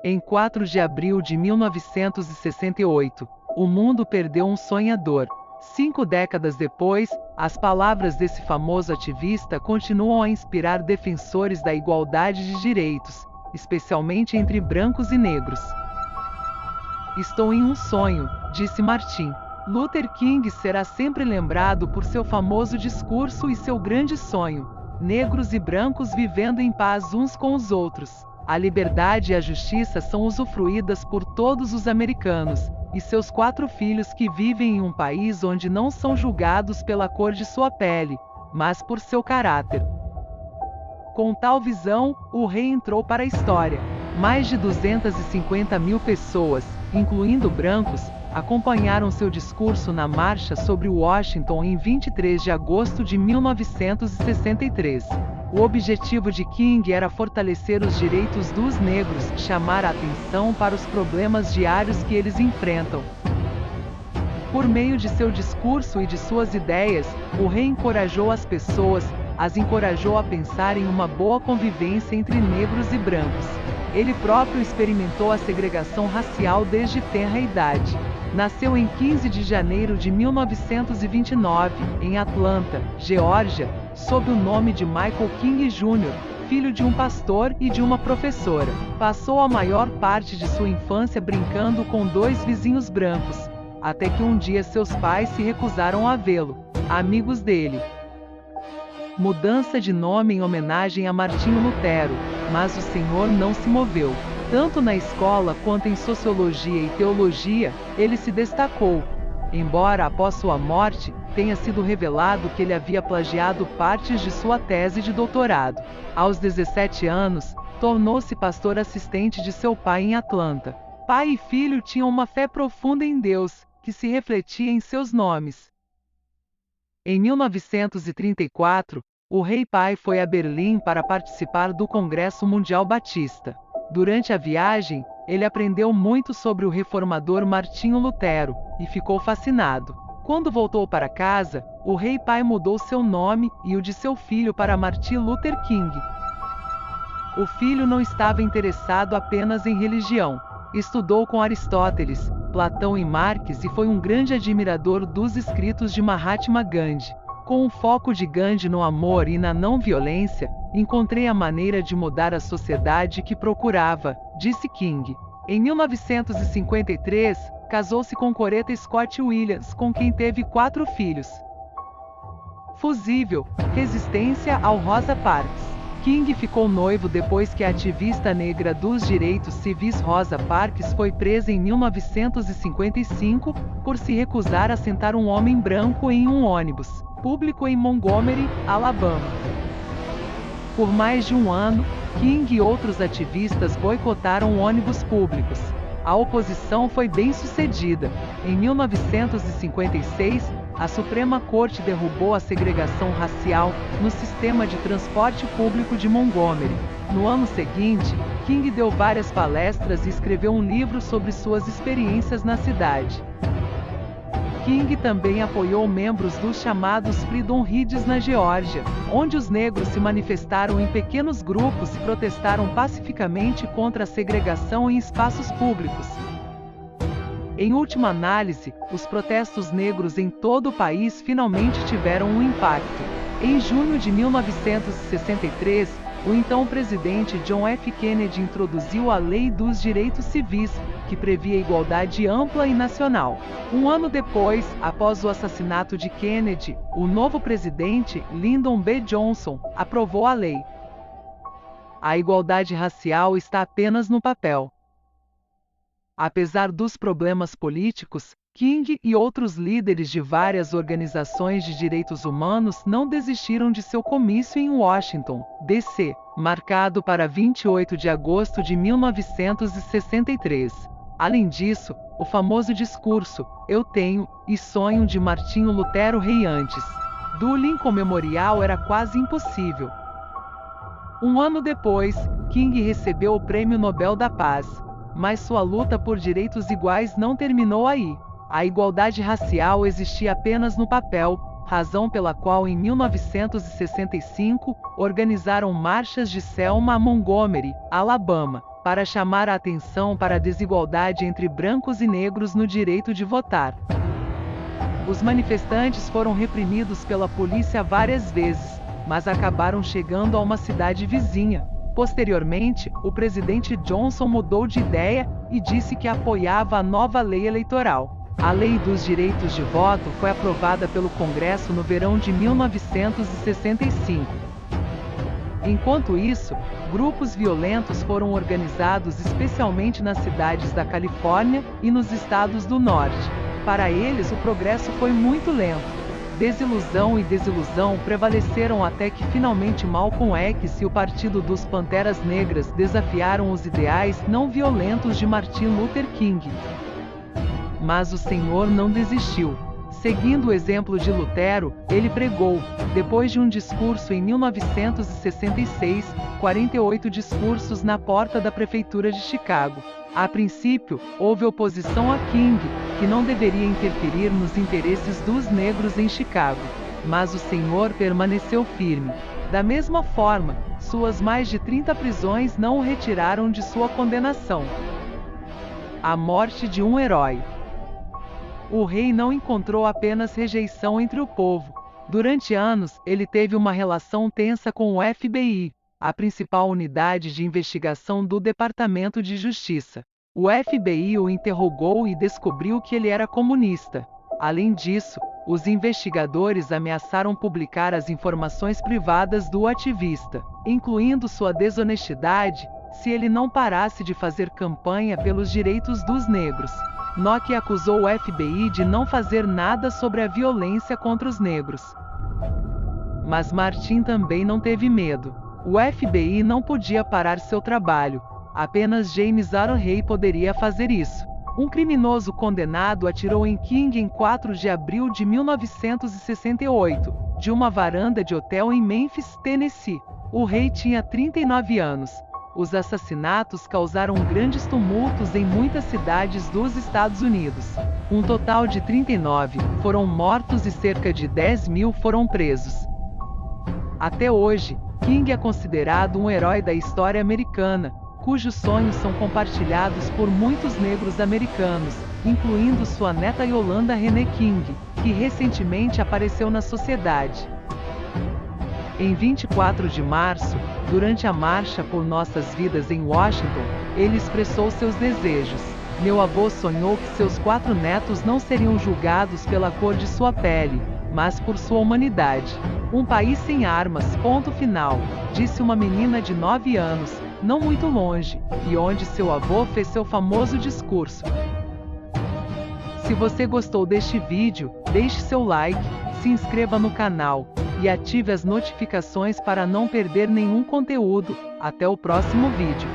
Em 4 de abril de 1968, o mundo perdeu um sonhador. 5 décadas depois, as palavras desse famoso ativista continuam a inspirar defensores da igualdade de direitos, especialmente entre brancos e negros. "Estou em um sonho", disse Martin Luther King será sempre lembrado por seu famoso discurso e seu grande sonho: negros e brancos vivendo em paz uns com os outros. A liberdade e a justiça são usufruídas por todos os americanos, e seus 4 filhos que vivem em um país onde não são julgados pela cor de sua pele, mas por seu caráter. Com tal visão, o rei entrou para a história. Mais de 250 mil pessoas, incluindo brancos, acompanharam seu discurso na Marcha sobre Washington em 23 de agosto de 1963. O objetivo de King era fortalecer os direitos dos negros, chamar a atenção para os problemas diários que eles enfrentam. Por meio de seu discurso e de suas ideias, o rei encorajou as pessoas, as encorajou a pensar em uma boa convivência entre negros e brancos. Ele próprio experimentou a segregação racial desde tenra idade. Nasceu em 15 de janeiro de 1929, em Atlanta, Geórgia, sob o nome de Michael King Jr., filho de um pastor e de uma professora. Passou a maior parte de sua infância brincando com 2 vizinhos brancos, até que um dia seus pais se recusaram a vê-lo, amigos dele. Mudança de nome em homenagem a Martinho Lutero, mas o senhor não se moveu. Tanto na escola quanto em sociologia e teologia, ele se destacou. Embora após sua morte, tenha sido revelado que ele havia plagiado partes de sua tese de doutorado. Aos 17 anos, tornou-se pastor assistente de seu pai em Atlanta. Pai e filho tinham uma fé profunda em Deus, que se refletia em seus nomes. Em 1934, o rei pai foi a Berlim para participar do Congresso Mundial Batista. Durante a viagem, ele aprendeu muito sobre o reformador Martinho Lutero, e ficou fascinado. Quando voltou para casa, o rei pai mudou seu nome e o de seu filho para Martin Luther King. O filho não estava interessado apenas em religião. Estudou com Aristóteles, Platão e Marx e foi um grande admirador dos escritos de Mahatma Gandhi. Com o foco de Gandhi no amor e na não-violência, encontrei a maneira de mudar a sociedade que procurava, disse King. Em 1953, casou-se com Coretta Scott Williams, com quem teve 4 filhos. Fusível, resistência ao Rosa Parks. King ficou noivo depois que a ativista negra dos direitos civis Rosa Parks foi presa em 1955 por se recusar a sentar um homem branco em um ônibus público em Montgomery, Alabama. Por mais de um ano, King e outros ativistas boicotaram ônibus públicos. A oposição foi bem sucedida. Em 1956, a Suprema Corte derrubou a segregação racial no sistema de transporte público de Montgomery. No ano seguinte, King deu várias palestras e escreveu um livro sobre suas experiências na cidade. King também apoiou membros dos chamados Freedom Rides na Geórgia, onde os negros se manifestaram em pequenos grupos e protestaram pacificamente contra a segregação em espaços públicos. Em última análise, os protestos negros em todo o país finalmente tiveram um impacto. Em junho de 1963, o então presidente John F. Kennedy introduziu a Lei dos Direitos Civis, que previa igualdade ampla e nacional. Um ano depois, após o assassinato de Kennedy, o novo presidente, Lyndon B. Johnson, aprovou a lei. A igualdade racial está apenas no papel. Apesar dos problemas políticos, King e outros líderes de várias organizações de direitos humanos não desistiram de seu comício em Washington, D.C., marcado para 28 de agosto de 1963. Além disso, o famoso discurso "Eu tenho e sonho" de Martinho Lutero Rei antes do Lincoln Memorial era quase impossível. Um ano depois, King recebeu o Prêmio Nobel da Paz, mas sua luta por direitos iguais não terminou aí. A igualdade racial existia apenas no papel, razão pela qual em 1965, organizaram marchas de Selma a Montgomery, Alabama. para chamar a atenção para a desigualdade entre brancos e negros no direito de votar. Os manifestantes foram reprimidos pela polícia várias vezes, mas acabaram chegando a uma cidade vizinha. Posteriormente, o presidente Johnson mudou de ideia e disse que apoiava a nova lei eleitoral. A Lei dos Direitos de Voto foi aprovada pelo Congresso no verão de 1965. Enquanto isso, grupos violentos foram organizados especialmente nas cidades da Califórnia e nos estados do Norte. Para eles, o progresso foi muito lento. Desilusão e desilusão prevaleceram até que finalmente Malcolm X e o Partido dos Panteras Negras desafiaram os ideais não violentos de Martin Luther King. Mas o Senhor não desistiu. Seguindo o exemplo de Lutero, ele pregou, depois de um discurso em 1966, 48 discursos na porta da prefeitura de Chicago. A princípio, houve oposição a King, que não deveria interferir nos interesses dos negros em Chicago. Mas o Senhor permaneceu firme. Da mesma forma, suas mais de 30 prisões não o retiraram de sua condenação. A morte de um herói. O rei não encontrou apenas rejeição entre o povo. Durante anos, ele teve uma relação tensa com o FBI, a principal unidade de investigação do Departamento de Justiça. O FBI o interrogou e descobriu que ele era comunista. Além disso, os investigadores ameaçaram publicar as informações privadas do ativista, incluindo sua desonestidade, se ele não parasse de fazer campanha pelos direitos dos negros. Nock acusou o FBI de não fazer nada sobre a violência contra os negros. Mas Martin também não teve medo. O FBI não podia parar seu trabalho. Apenas James Arroway poderia fazer isso. Um criminoso condenado atirou em King em 4 de abril de 1968, de uma varanda de hotel em Memphis, Tennessee. O rei tinha 39 anos. Os assassinatos causaram grandes tumultos em muitas cidades dos Estados Unidos. Um total de 39 foram mortos e cerca de 10.000 foram presos. Até hoje, King é considerado um herói da história americana, cujos sonhos são compartilhados por muitos negros americanos, incluindo sua neta Yolanda Renee King, que recentemente apareceu na sociedade. Em 24 de março, durante a Marcha por Nossas Vidas em Washington, ele expressou seus desejos. Meu avô sonhou que seus 4 netos não seriam julgados pela cor de sua pele, mas por sua humanidade. Um país sem armas, ponto final, disse uma menina de 9 anos, não muito longe, e onde seu avô fez seu famoso discurso. Se você gostou deste vídeo, deixe seu like, se inscreva no canal e ative as notificações para não perder nenhum conteúdo. Até o próximo vídeo.